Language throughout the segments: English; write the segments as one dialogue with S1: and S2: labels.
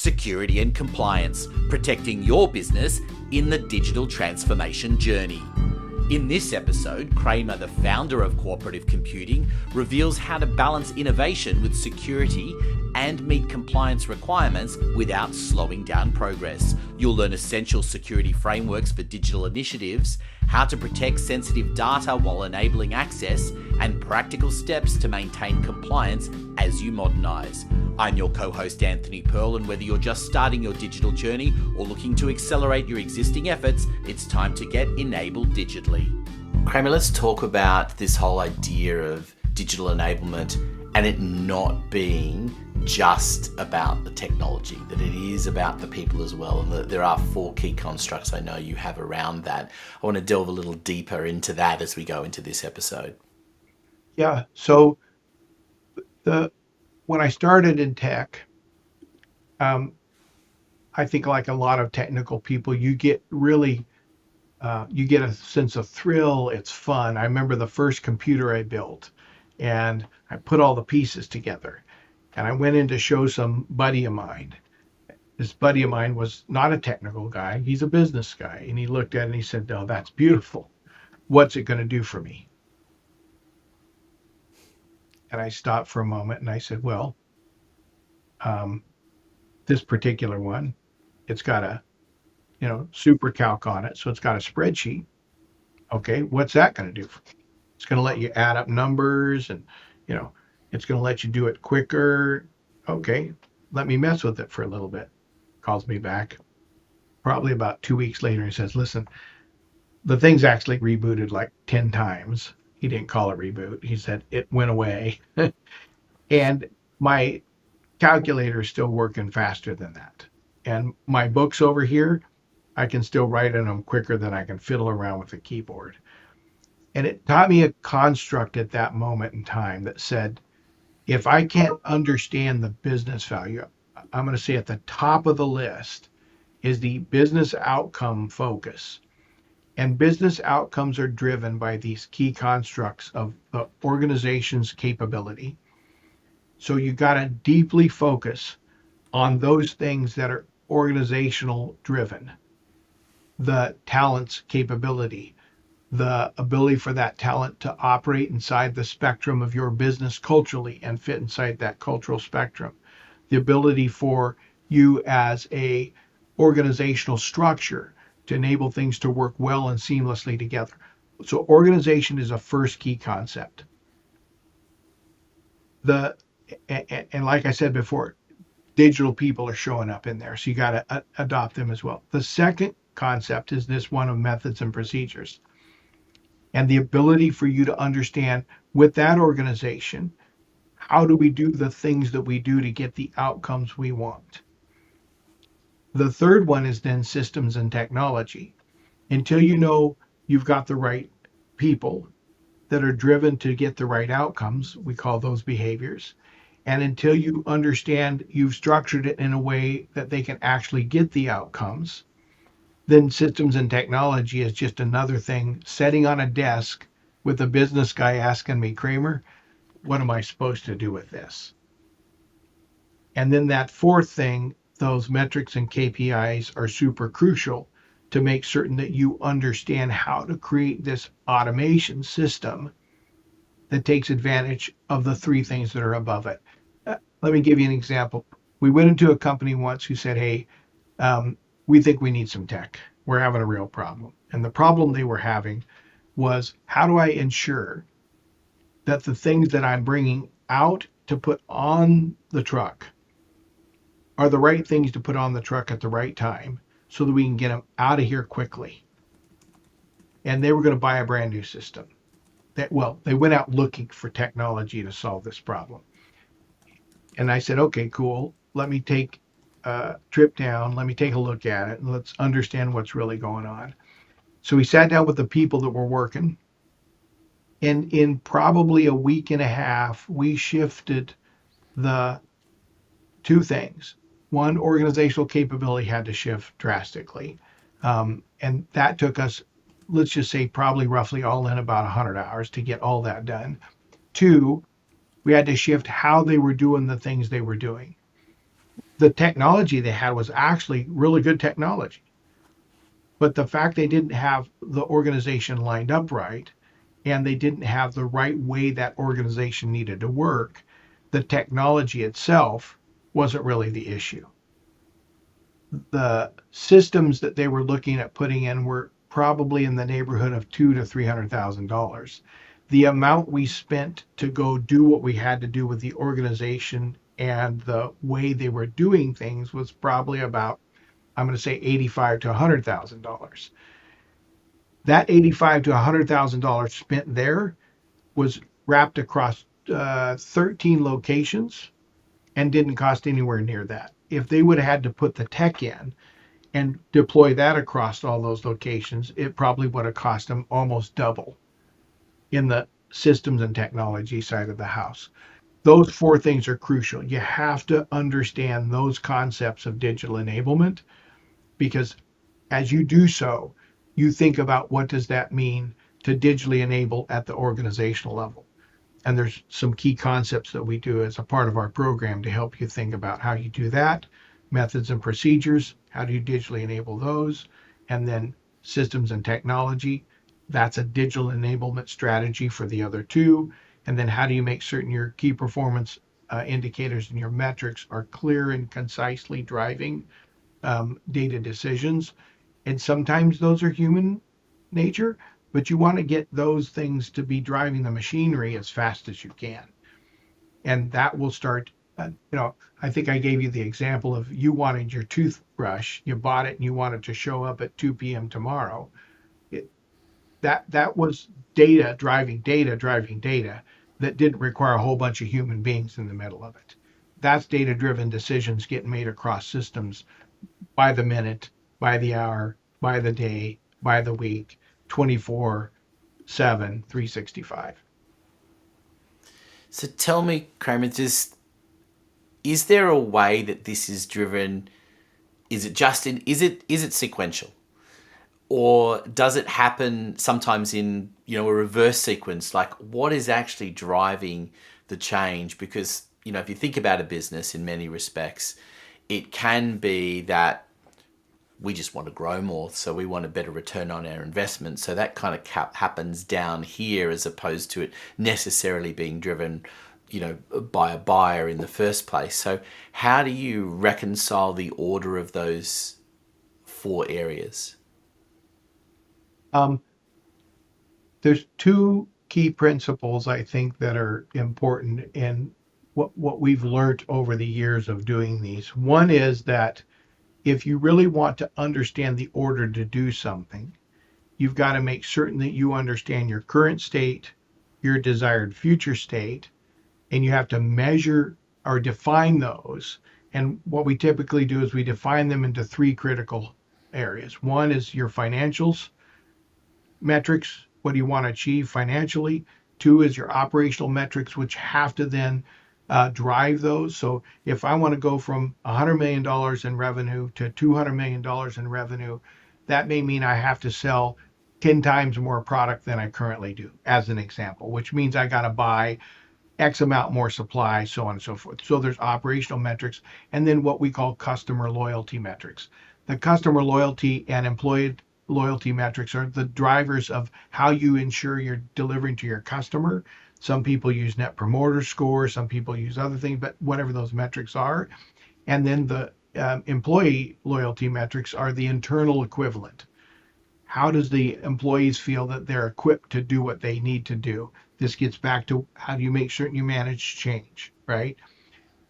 S1: security and compliance, protecting your business in the digital transformation journey. In this episode, Kramer, the founder of Cooperative Computing, reveals how to balance innovation with security and meet compliance requirements without slowing down progress. You'll learn essential security frameworks for digital initiatives, how to protect sensitive data while enabling access, and practical steps to maintain compliance as you modernize. I'm your co-host Anthony Pearl, and whether you're just starting your digital journey or looking to accelerate your existing efforts, it's time to get enabled digitally. Kramer, let's talk about this whole idea of digital enablement and it not being just about the technology, that it is about the people as well, and that there are 4 key constructs I know you have around that. I want to delve a little deeper into that as we go into this episode.
S2: Yeah, so when I started in tech, I think like a lot of technical people, you get really, you get a sense of thrill. It's fun. I remember the first computer I built, and I put all the pieces together. And I went in to show some buddy of mine. This buddy of mine was not a technical guy. He's a business guy. And he looked at it and he said, "No, that's beautiful. What's it going to do for me?" And I stopped for a moment and I said, "Well, this particular one, it's got a, super calc on it. So it's got a spreadsheet. Okay, what's that going to do for me? It's going to let you add up numbers and, it's going to let you do it quicker. Okay, let me mess with it for a little bit." Calls me back probably about 2 weeks later and says, "Listen, the thing's actually rebooted like 10 times. He didn't call it reboot. He said it went away. And my calculator is still working faster than that. And my books over here, I can still write in them quicker than I can fiddle around with the keyboard." And it taught me a construct at that moment in time that said, if I can't understand the business value, I'm going to say at the top of the list is the business outcome focus. And business outcomes are driven by these key constructs of the organization's capability. So you got to deeply focus on those things that are organizational driven. The talent's capability, the ability for that talent to operate inside the spectrum of your business culturally and fit inside that cultural spectrum. The ability for you as a organizational structure to enable things to work well and seamlessly together. So organization is a first key concept. And like I said before, digital people are showing up in there. So you got to adopt them as well. The second concept is this one of methods and procedures. And the ability for you to understand with that organization, how do we do the things that we do to get the outcomes we want? The third one is then systems and technology. Until you know you've got the right people that are driven to get the right outcomes, we call those behaviors. And until you understand you've structured it in a way that they can actually get the outcomes, then systems and technology is just another thing sitting on a desk with a business guy asking me, "Kramer, what am I supposed to do with this?" And then that fourth thing, those metrics and KPIs are super crucial to make certain that you understand how to create this automation system that takes advantage of the 3 things that are above it. Let me give you an example. We went into a company once who said, "Hey, we think we need some tech. We're having a real problem." And the problem they were having was, how do I ensure that the things that I'm bringing out to put on the truck are the right things to put on the truck at the right time so that we can get them out of here quickly? And they were going to buy a brand new system. They went out looking for technology to solve this problem. And I said, "Okay, cool. Let me take a trip down. Let me take a look at it and let's understand what's really going on." So we sat down with the people that were working. And in probably a week and a half, we shifted the 2 things. One, organizational capability had to shift drastically. And that took us, let's just say, probably roughly all in about 100 hours to get all that done. 2, we had to shift how they were doing the things they were doing. The technology they had was actually really good technology. But the fact they didn't have the organization lined up right, and they didn't have the right way that organization needed to work, the technology itself wasn't really the issue. The systems that they were looking at putting in were probably in the neighborhood of $200,000 to $300,000. The amount we spent to go do what we had to do with the organization and the way they were doing things was probably about, I'm going to say, $85,000 to $100,000. That $85,000 to $100,000 spent there was wrapped across 13 locations and didn't cost anywhere near that. If they would have had to put the tech in and deploy that across all those locations, it probably would have cost them almost double in the systems and technology side of the house. Those four things are crucial. You have to understand those concepts of digital enablement, because as you do so, you think about what does that mean to digitally enable at the organizational level. And there's some key concepts that we do as a part of our program to help you think about how you do that, methods and procedures, how do you digitally enable those, and then systems and technology. That's a digital enablement strategy for the other two. And then how do you make certain your key performance indicators and your metrics are clear and concisely driving data decisions. And sometimes those are human nature, but you want to get those things to be driving the machinery as fast as you can. And that will start, I think I gave you the example of you wanted your toothbrush, you bought it and you wanted to show up at 2 p.m. tomorrow. It, that was data driving data that didn't require a whole bunch of human beings in the middle of it. That's data driven decisions getting made across systems by the minute, by the hour, by the day, by the week, 24/7, 365.
S1: So tell me, Kramer, is there a way that this is driven? Is it just in? Is it sequential, or does it happen sometimes in a reverse sequence? Like, what is actually driving the change? Because if you think about a business in many respects, it can be that we just want to grow more, so we want a better return on our investment. So that kind of happens down here, as opposed to it necessarily being driven, by a buyer in the first place. So how do you reconcile the order of those four areas?
S2: Um, there's two key principles I think that are important in what we've learned over the years of doing these. One is that if you really want to understand the order to do something, you've got to make certain that you understand your current state, your desired future state, and you have to measure or define those. And what we typically do is we define them into three critical areas. One is your financials metrics. What do you want to achieve financially? Two is your operational metrics, which have to then drive those. So if I want to go from $100 million in revenue to $200 million in revenue, that may mean I have to sell 10 times more product than I currently do, as an example, which means I got to buy X amount more supply, so on and so forth. So there's operational metrics, and then what we call customer loyalty metrics. The customer loyalty and employee loyalty metrics are the drivers of how you ensure you're delivering to your customer. Some people use net promoter score, some people use other things, but whatever those metrics are. And then the employee loyalty metrics are the internal equivalent. How does the employees feel that they're equipped to do what they need to do? This gets back to how do you make certain you manage change, right?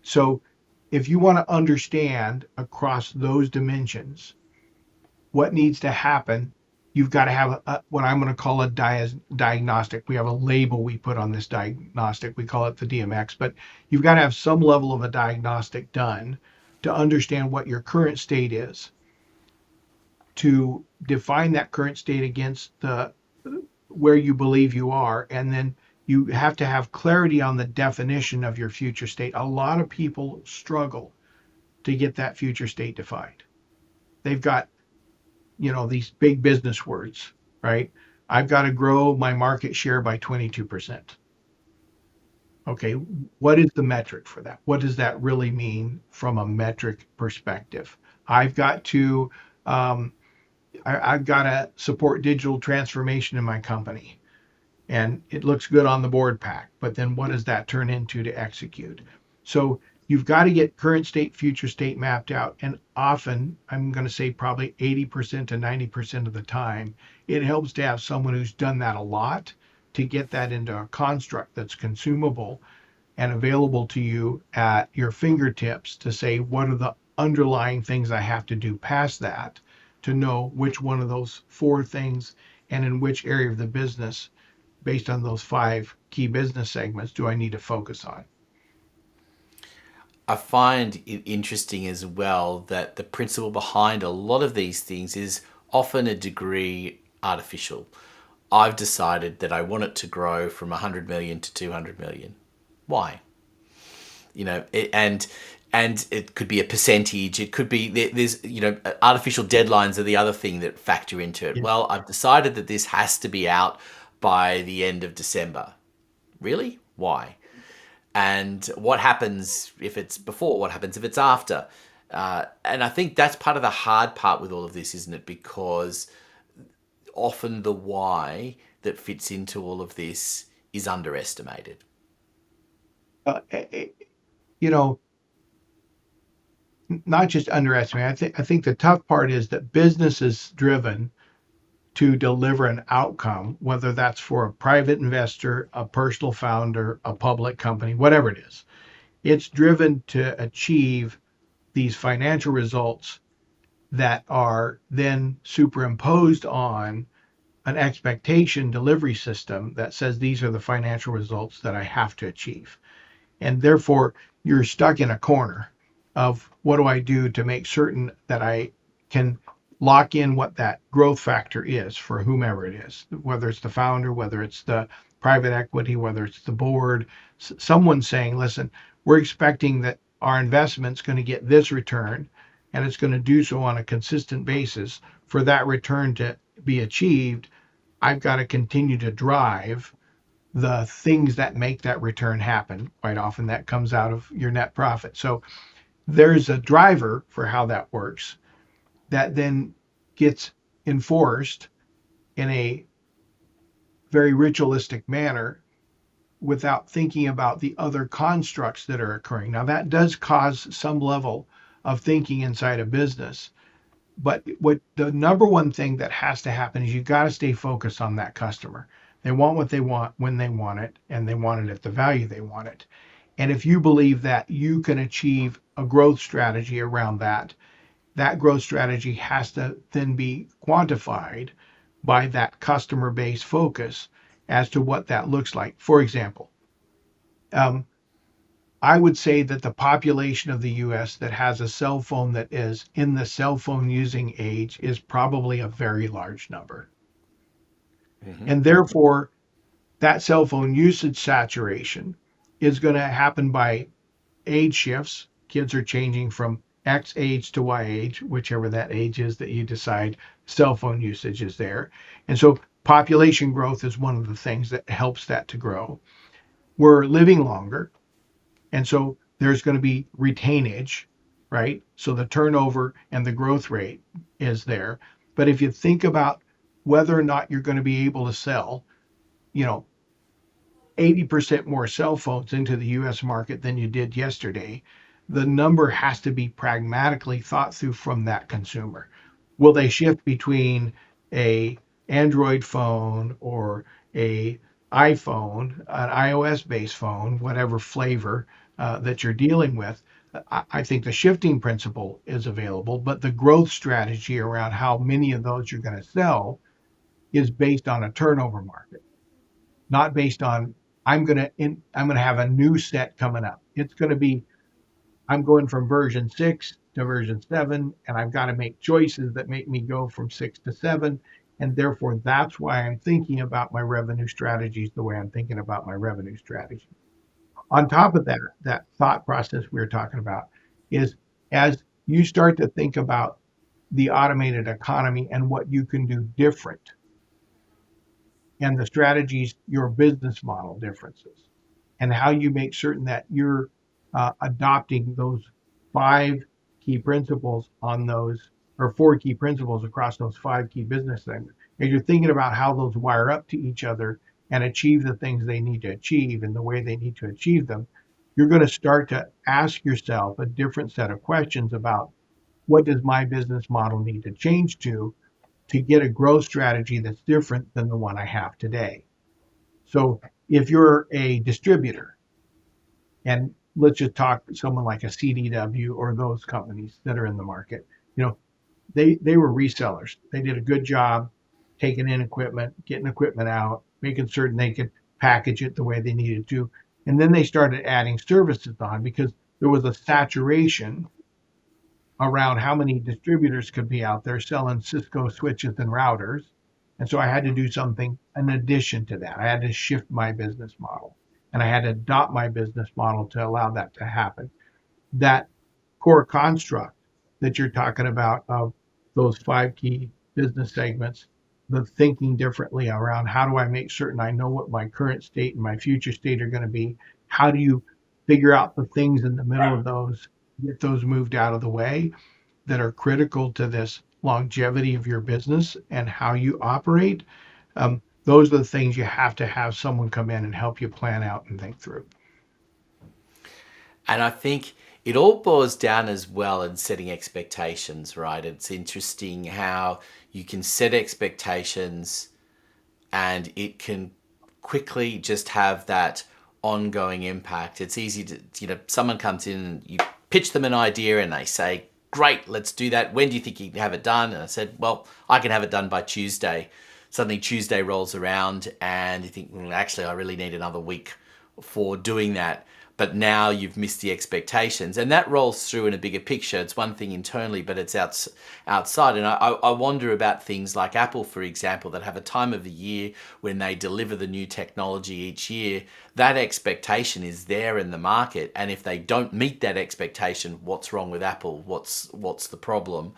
S2: So if you want to understand across those dimensions what needs to happen, you've got to have what I'm going to call a diagnostic. We have a label we put on this diagnostic. We call it the DMX, but you've got to have some level of a diagnostic done to understand what your current state is, to define that current state against the where you believe you are, and then you have to have clarity on the definition of your future state. A lot of people struggle to get that future state defined. They've got, these big business words, right? I've got to grow my market share by 22%. Okay, what is the metric for that? What does that really mean from a metric perspective? I've got to um, I've got to support digital transformation in my company, and it looks good on the board pack, but then what does that turn into to execute? So you've got to get current state, future state mapped out. And often, I'm going to say probably 80% to 90% of the time, it helps to have someone who's done that a lot to get that into a construct that's consumable and available to you at your fingertips to say, what are the underlying things I have to do past that to know which one of those four things and in which area of the business based on those five key business segments do I need to focus on?
S1: I find it interesting as well that the principle behind a lot of these things is often a degree artificial. I've decided that I want it to grow from 100 million to 200 million. Why? And it could be a percentage. It could be there's artificial deadlines are the other thing that factor into it.
S2: Yeah.
S1: Well, I've decided that this has to be out by the end of December. Really? Why? And what happens if it's before? What happens if it's after? And I think that's part of the hard part with all of this, isn't it? Because often the why that fits into all of this is underestimated.
S2: Uh, eh, eh, you know, not just underestimate. I think the tough part is that business is driven to deliver an outcome, whether that's for a private investor, a personal founder, a public company, whatever it is. It's driven to achieve these financial results that are then superimposed on an expectation delivery system that says these are the financial results that I have to achieve. And therefore, you're stuck in a corner of what do I do to make certain that I can lock in what that growth factor is for whomever it is, whether it's the founder, whether it's the private equity, whether it's the board, someone saying, listen, we're expecting that our investment's going to get this return and it's going to do so on a consistent basis. For that return to be achieved, I've got to continue to drive the things that make that return happen. Quite often that comes out of your net profit. So there's a driver for how that works that then gets enforced in a very ritualistic manner without thinking about the other constructs that are occurring. Now, that does cause some level of thinking inside a business. But what the number one thing that has to happen is you got to stay focused on that customer. They want what they want when they want it, and they want it at the value they want it. And if you believe that you can achieve a growth strategy around that, that growth strategy has to then be quantified by that customer base focus as to what that looks like. For example, um, I would say that the population of the US that has a cell phone that is in the cell phone using age is probably a very large number.
S1: Mm-hmm.
S2: And therefore, that cell phone usage saturation is going to happen by age shifts. Kids are changing from X age to Y age, whichever that age is that you decide cell phone usage is there. And so population growth is one of the things that helps that to grow. We're living longer. And so there's going to be retainage, right? So the turnover and the growth rate is there. But if you think about whether or not you're going to be able to sell, you know, 80% more cell phones into the US market than you did yesterday, the number has to be pragmatically thought through from that consumer. Will they shift between a Android phone or a iPhone, an iOS based phone, whatever flavor that you're dealing with? I think the shifting principle is available, but the growth strategy around how many of those you're going to sell is based on a turnover market, not based on I'm gonna have a new set coming up. It's gonna be I'm going from version 6 to version 7, and I've got to make choices that make me go from 6 to 7. And therefore, that's why I'm thinking about my revenue strategies the way I'm thinking about my revenue strategy. On top of that, that thought process we were talking about is as you start to think about the automated economy and what you can do different and the strategies, your business model differences. and how you make certain that you're adopting those 5 key principles on those, or 4 key principles across those 5 key business segments. As you're thinking about how those wire up to each other and achieve the things they need to achieve and the way they need to achieve them, you're going to start to ask yourself a different set of questions about what does my business model need to change to get a growth strategy that's different than the one I have today. So if you're a distributor, and let's just talk someone like a CDW or those companies that are in the market, you know, they were resellers. They did a good job taking in equipment, getting equipment out, making certain they could package it the way they needed to. And then they started adding services on because there was a saturation around how many distributors could be out there selling Cisco switches and routers. And so I had to do something in addition to that. I had to shift my business model and I had to adopt my business model to allow that to happen. That core construct that you're talking about of those 5 key business segments, the thinking differently around how do I make certain I know what my current state and my future state are going to be? How do you figure out the things in the middle of those, get those moved out of the way that are critical to this longevity of your business and how you operate? Those are the things you have to have someone come in and help you plan out and think through.
S1: And I think it all boils down as well in setting expectations, right? It's interesting how you can set expectations and it can quickly just have that ongoing impact. It's easy to, someone comes in and you pitch them an idea and they say, great, let's do that. When do you think you can have it done? And I said, well, I can have it done by Tuesday. Suddenly Tuesday rolls around and you think, well, actually, I really need another week for doing that. But now you've missed the expectations, and that rolls through in a bigger picture. It's one thing internally, but it's outside. And I wonder about things like Apple, for example, that have a time of the year when they deliver the new technology each year. That expectation is there in the market, and if they don't meet that expectation, what's wrong with Apple? What's the problem?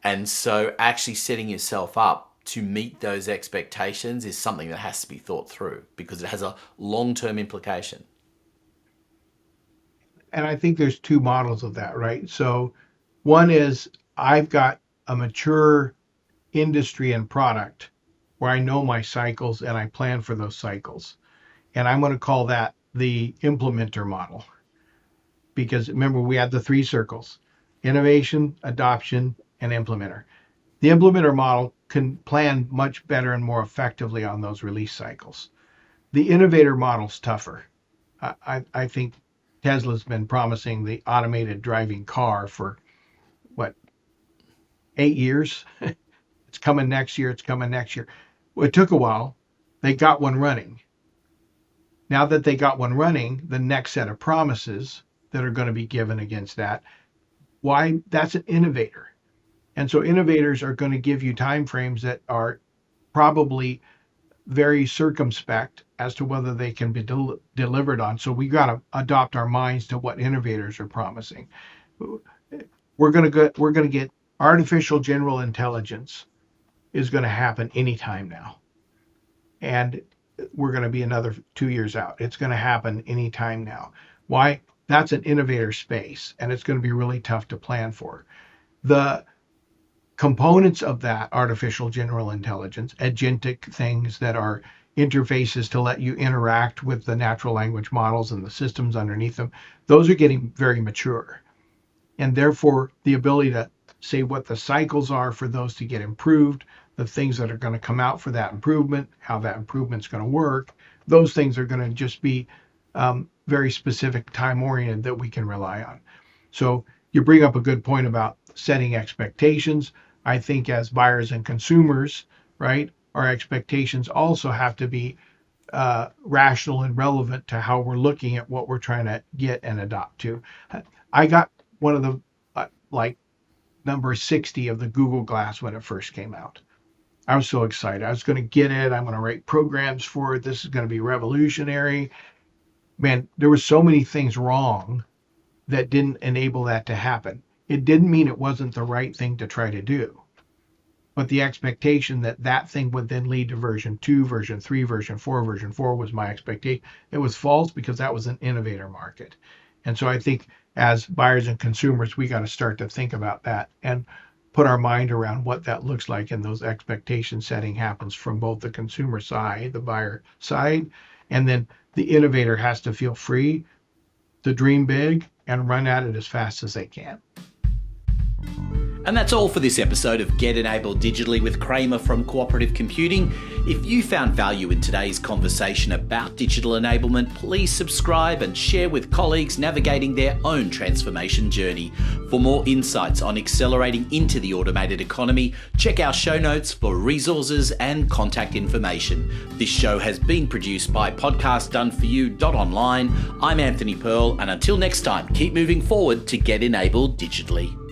S1: And so actually setting yourself up to meet those expectations is something that has to be thought through because it has a long-term implication.
S2: And I think there's 2 models of that, right? So one is I've got a mature industry and product where I know my cycles and I plan for those cycles. And I'm going to call that the implementer model. Because remember, we had the 3 circles: innovation, adoption, and implementer. The implementer model can plan much better and more effectively on those release cycles. The innovator model's tougher. I think Tesla's been promising the automated driving car for what, 8 years? It's coming next year. It's coming next year. Well, it took a while. They got one running. Now that they got one running, the next set of promises that are going to be given against that, why? That's an innovator. And so innovators are going to give you timeframes that are probably very circumspect as to whether they can be delivered on. So we got to adopt our minds to what innovators are promising. We're going to get artificial general intelligence is going to happen anytime now, and we're going to be another 2 years out. It's going to happen anytime now. Why? That's an innovator space, and it's going to be really tough to plan for. The components of that artificial general intelligence, agentic things that are interfaces to let you interact with the natural language models and the systems underneath them, those are getting very mature. And therefore, the ability to say what the cycles are for those to get improved, the things that are going to come out for that improvement, how that improvement's going to work, those things are going to just be very specific, time oriented that we can rely on. So you bring up a good point about setting expectations. I think as buyers and consumers, right, our expectations also have to be rational and relevant to how we're looking at what we're trying to get and adopt to. I got one of the like number 60 of the Google Glass when it first came out. I was so excited. I was going to get it. I'm going to write programs for it. This is going to be revolutionary. Man, there were so many things wrong that didn't enable that to happen. It didn't mean it wasn't the right thing to try to do. but the expectation that that thing would then lead to version 2, version 3, version 4, version 4 was my expectation. It was false because that was an innovator market. And so I think as buyers and consumers, we got to start to think about that and put our mind around what that looks like. And those expectation setting happens from both the consumer side, the buyer side, and then the innovator has to feel free to dream big and run at it as fast as they can.
S1: And that's all for this episode of Get Enabled Digitally with Kramer from Cooperative Computing. If you found value in today's conversation about digital enablement, please subscribe and share with colleagues navigating their own transformation journey. For more insights on accelerating into the automated economy, check our show notes for resources and contact information. This show has been produced by podcastdoneforyou.online. I'm Anthony Pearl, and until next time, keep moving forward to get enabled digitally.